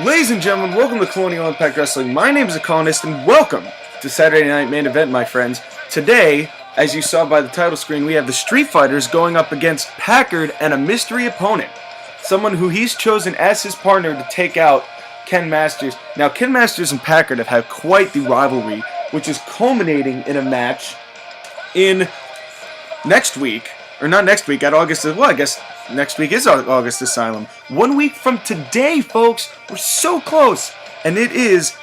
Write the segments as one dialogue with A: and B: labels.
A: Ladies and gentlemen, welcome to Colonial Impact Wrestling. My name is the Colonist, and welcome to Saturday Night Main Event, my friends. Today, as you saw by the title screen, we have the Streetfighters going up against Packard and a mystery opponent. Someone who he's chosen as his partner to take out Ken Masters. Now, Ken Masters and Packard have had quite the rivalry, which is culminating in a match in next week, or not next week, at August, well, I guess next week is August Asylum. 1 week from today, folks. We're so close. And it is,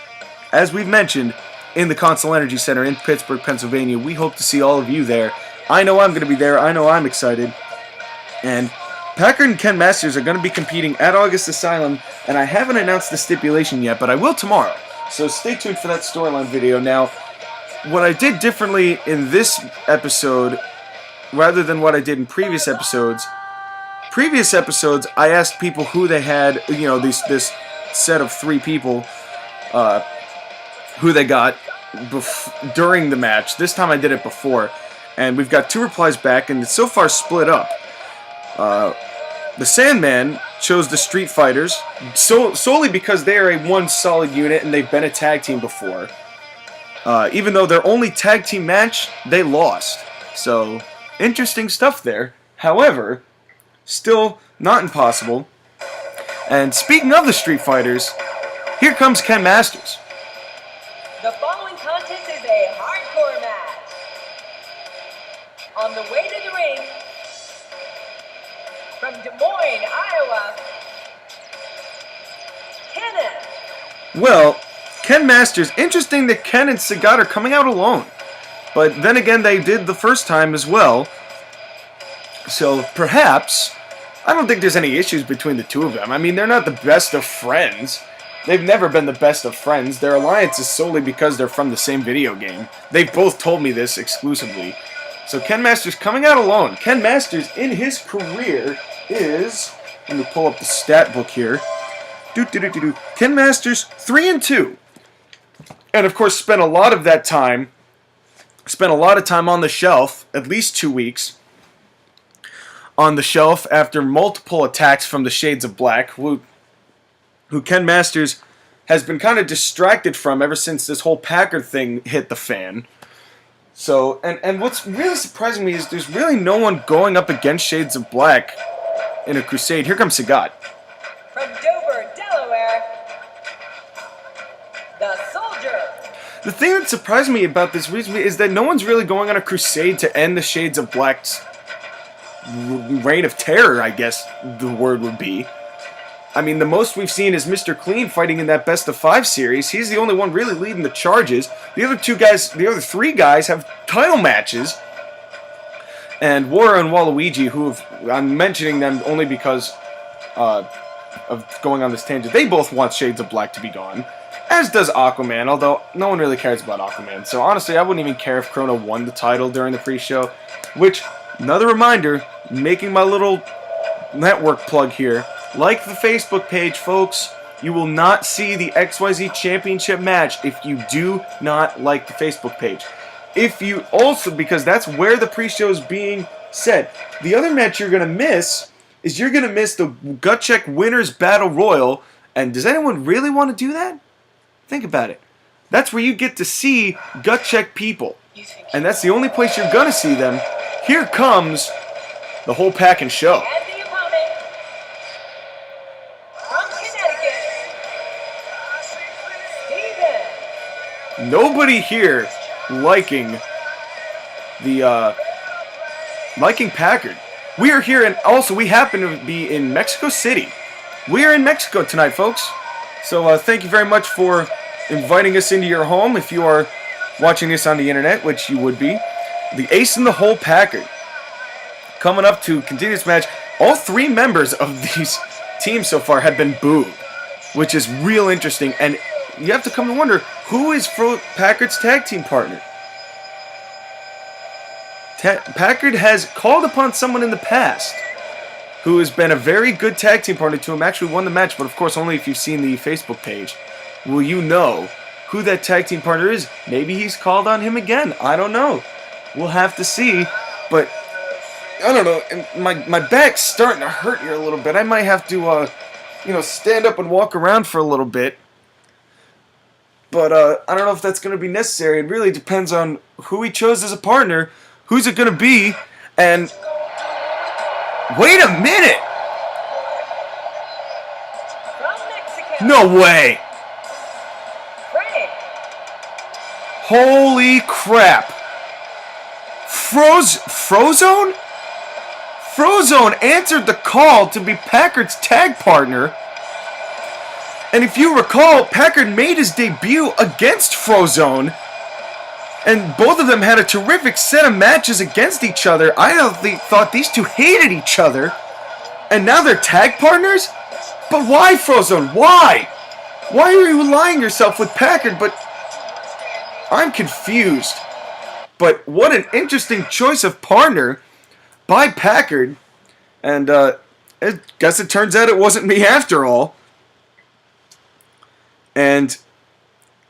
A: as we've mentioned, in the Consol Energy Center in Pittsburgh, Pennsylvania. We hope to see all of you there. I know I'm going to be there. I know I'm excited. And Packard and Ken Masters are going to be competing at August Asylum. And I haven't announced the stipulation yet, but I will tomorrow. So stay tuned for that storyline video. Now, what I did differently in this episode, rather than what I did in previous episodes, I asked people who they had, you know, this set of 3 people, who they got during the match. This time I did it before, and we've got 2 replies back, and it's so far split up. The Sandman chose the Streetfighters solely because they are a one solid unit, and they've been a tag team before. Even though their only tag team match, they lost. So, interesting stuff there. However, still not impossible. And speaking of the Street Fighters, here comes Ken Masters.
B: The following contest is a hardcore match. On the way to the ring, from Des Moines, Iowa, Kenneth.
A: Well, Ken Masters, interesting that Ken and Sagat are coming out alone. But then again, they did the first time as well. So perhaps, I don't think there's any issues between the two of them. I mean, they're not the best of friends. They've never been the best of friends. Their alliance is solely because they're from the same video game. They've both told me this exclusively. So Ken Masters coming out alone. Ken Masters in his career is, let me pull up the stat book here. Ken Masters 3-2. And of course spent a lot of time on the shelf, at least 2 weeks. On the shelf after multiple attacks from the Shades of Black, who Ken Masters has been kind of distracted from ever since this whole Packard thing hit the fan. So, and what's really surprising me is there's really no one going up against Shades of Black in a crusade. Here comes Sagat.
B: From Dover, Delaware, the Soldier.
A: The thing that surprised me about this recently is that no one's really going on a crusade to end the Shades of Black's reign of terror, I guess the word would be. I mean, the most we've seen is Mr. Clean fighting in that best of 5 series. He's the only one really leading the charges. The other 3 guys have title matches. And Wara and Waluigi, I'm mentioning them only because of going on this tangent. They both want Shades of Black to be gone. As does Aquaman, although no one really cares about Aquaman. So honestly, I wouldn't even care if Chrono won the title during the pre-show. Which, another reminder, making my little network plug here. Like the Facebook page, folks. You will not see the XYZ Championship match if you do not like the Facebook page. If you also, because that's where the pre-show is being said. The other match you're going to miss is you're going to miss the Gut Check Winners Battle Royal. And does anyone really want to do that? Think about it. That's where you get to see Gut Check people. And that's the only place you're going to see them. Here comes the whole pack and show.
B: And the opponent, from Connecticut, Steven.
A: Nobody here liking Packard. We are here, and also we happen to be in Mexico City. We are in Mexico tonight, folks. So thank you very much for inviting us into your home. If you are watching this on the internet, which you would be, the Ace in the Hole Packard coming up to continue this match. All 3 members of these teams so far have been booed, which is real interesting. And you have to come to wonder, who is Packard's tag team partner? Packard has called upon someone in the past who has been a very good tag team partner to him, actually won the match, but of course only if you've seen the Facebook page will you know who that tag team partner is. Maybe he's called on him again. I don't know. We'll have to see. But I don't know. My back's starting to hurt here a little bit. I might have to stand up and walk around for a little bit. But I don't know if that's going to be necessary. It really depends on who he chose as a partner. Who's it going to be? And wait a minute!
B: From Mexico.
A: No way!
B: Frank.
A: Holy crap! Frozone? Frozone answered the call to be Packard's tag partner. And if you recall, Packard made his debut against Frozone. And both of them had a terrific set of matches against each other. I thought these two hated each other. And now they're tag partners? But why, Frozone? Why? Why are you allying yourself with Packard? But I'm confused. But what an interesting choice of partner by Packard. And I guess it turns out it wasn't me after all. And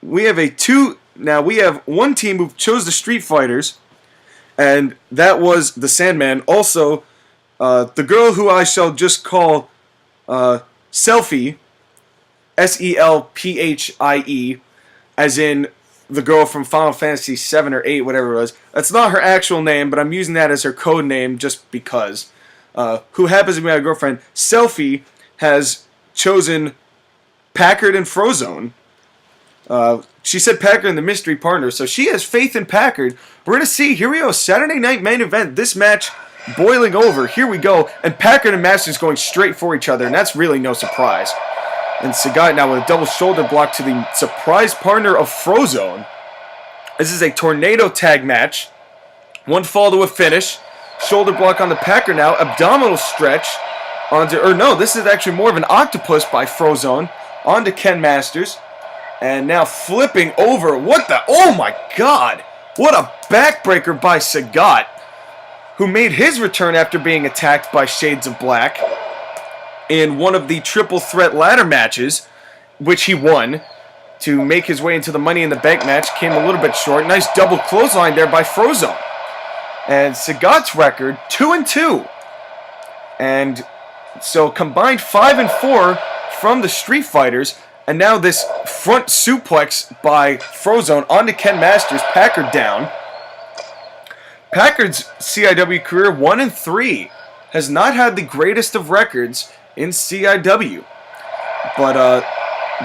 A: we have we have one team who chose the Streetfighters, and that was the Sandman. Also, the girl who I shall just call Selphie, Selphie, as in the girl from Final Fantasy 7 or 8, whatever it was. That's not her actual name, but I'm using that as her code name just because. Who happens to be my girlfriend. Selphie has chosen Packard and Frozone. She said Packard and the mystery partner, so she has faith in Packard. We're going to see. Here we go. Saturday night main event. This match boiling over. Here we go. And Packard and Masters going straight for each other, and that's really no surprise. And Sagat now with a double shoulder block to the surprise partner of Frozone. This is a tornado tag match. One fall to a finish. Shoulder block on the Packard now. Abdominal stretch. This is actually more of an octopus by Frozone. Onto Ken Masters. And now flipping over. Oh my god! What a backbreaker by Sagat, who made his return after being attacked by Shades of Black in one of the triple threat ladder matches, which he won to make his way into the Money in the Bank match. Came a little bit short. Nice double clothesline there by Frozone. And Sagat's record, 2-2. And so combined 5-4 from the Streetfighters. And now this front suplex by Frozone onto Ken Masters. Packard down. Packard's CIW career 1-3. Has not had the greatest of records in CIW. But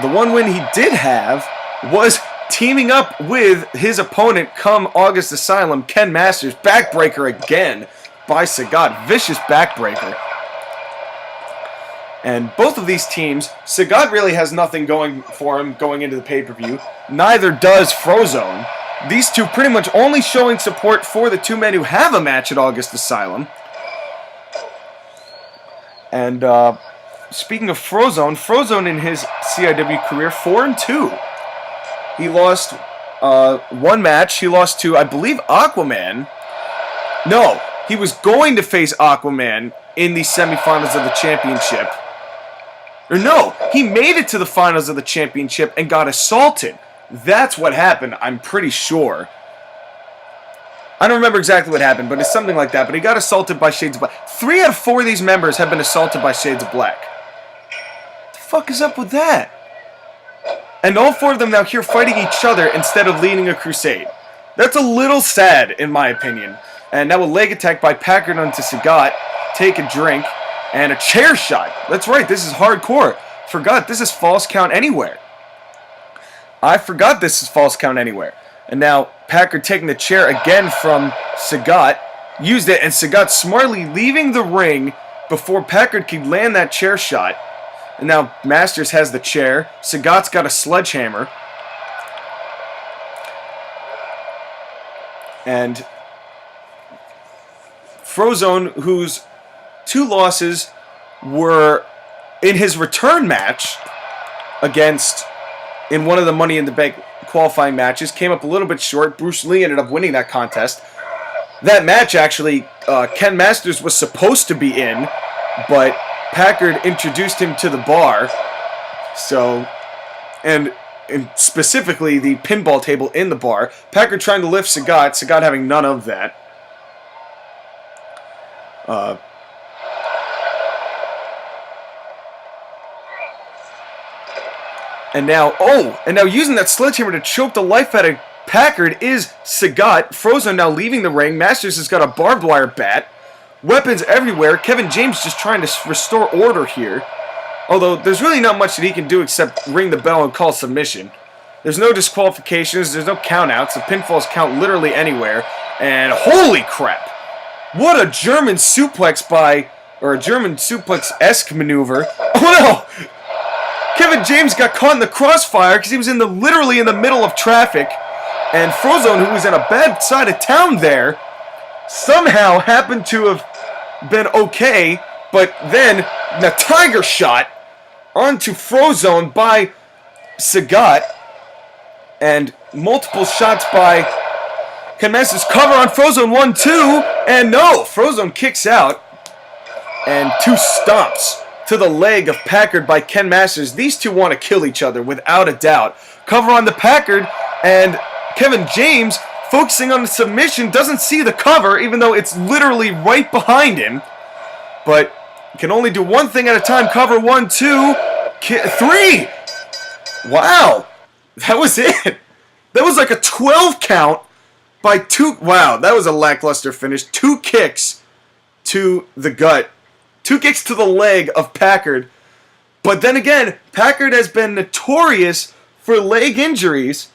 A: the one win he did have was teaming up with his opponent come August Asylum, Ken Masters. Backbreaker again by Sagat. Vicious backbreaker. And both of these teams, Sagat really has nothing going for him going into the pay-per-view. Neither does Frozone. These two pretty much only showing support for the two men who have a match at August Asylum. And speaking of Frozone in his CIW career, 4-2. He lost one match. He lost to, I believe, Aquaman. No, he was going to face Aquaman in the semifinals of the championship. Or no, he made it to the finals of the championship and got assaulted. That's what happened, I'm pretty sure. I don't remember exactly what happened, but it's something like that. But he got assaulted by Shades of Black. 3 out of 4 of these members have been assaulted by Shades of Black. What the fuck is up with that? And all 4 of them now here fighting each other instead of leading a crusade. That's a little sad, in my opinion. And now a leg attack by Packard onto Sagat. Take a drink. And a chair shot. That's right, this is hardcore. Forgot, this is false count anywhere. I forgot this is false count anywhere. And now Packard taking the chair again from Sagat. Used it, and Sagat smartly leaving the ring before Packard could land that chair shot. And now Masters has the chair. Sagat's got a sledgehammer. And Frozone, whose 2 losses were in his return match against, in one of the Money in the Bank qualifying matches, came up a little bit short. Bruce Lee ended up winning that contest. That match, actually, Ken Masters was supposed to be in, but Packard introduced him to the bar. So, and specifically the pinball table in the bar. Packard trying to lift Sagat having none of that. And now using that sledgehammer to choke the life out of Packard is Sagat. Frozone now leaving the ring. Masters has got a barbed wire bat. Weapons everywhere. Kevin James just trying to restore order here. Although there's really not much that he can do except ring the bell and call submission. There's no disqualifications. There's no countouts. The pinfalls count literally anywhere. And holy crap. What a German suplex or a German suplex-esque maneuver. Oh no! Kevin James got caught in the crossfire because he was literally in the middle of traffic. And Frozone, who was in a bad side of town there, somehow happened to have been okay. But then the tiger shot onto Frozone by Sagat. And multiple shots by Ken Masters. Cover on Frozone, 1-2. And no, Frozone kicks out. And 2 stomps to the leg of Packard by Ken Masters. These two want to kill each other without a doubt. Cover on the Packard, and Kevin James, focusing on the submission, doesn't see the cover, even though it's literally right behind him. But can only do one thing at a time. Cover, 1, 2, 3. Wow, that was it. That was like a 12 count by 2. Wow, that was a lackluster finish. 2 kicks to the gut. 2 kicks to the leg of Packard. But then again, Packard has been notorious for leg injuries.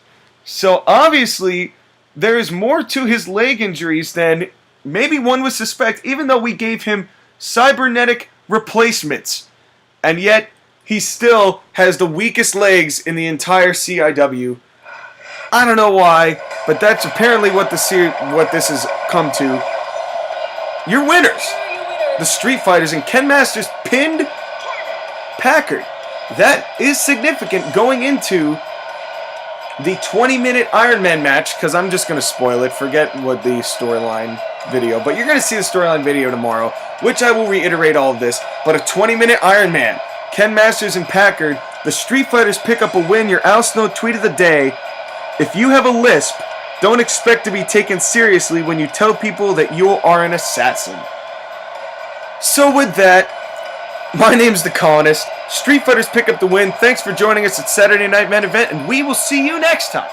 A: So obviously, there is more to his leg injuries than maybe one would suspect, even though we gave him cybernetic replacements. And yet, he still has the weakest legs in the entire CIW. I don't know why, but that's apparently what this has come to. Your winners, the Streetfighters, and Ken Masters pinned Packard. That is significant going into the 20-minute Iron Man match, because I'm just going to spoil it. Forget what the storyline video, but you're going to see the storyline video tomorrow, which I will reiterate all of this. But a 20-minute Iron Man, Ken Masters and Packard, the Streetfighters pick up a win. Your Al Snow tweet of the day: if you have a lisp, don't expect to be taken seriously when you tell people that you are an assassin. So with that, my name's The Colonist. Streetfighters pick up the win. Thanks for joining us at Saturday Night Main Event, and we will see you next time.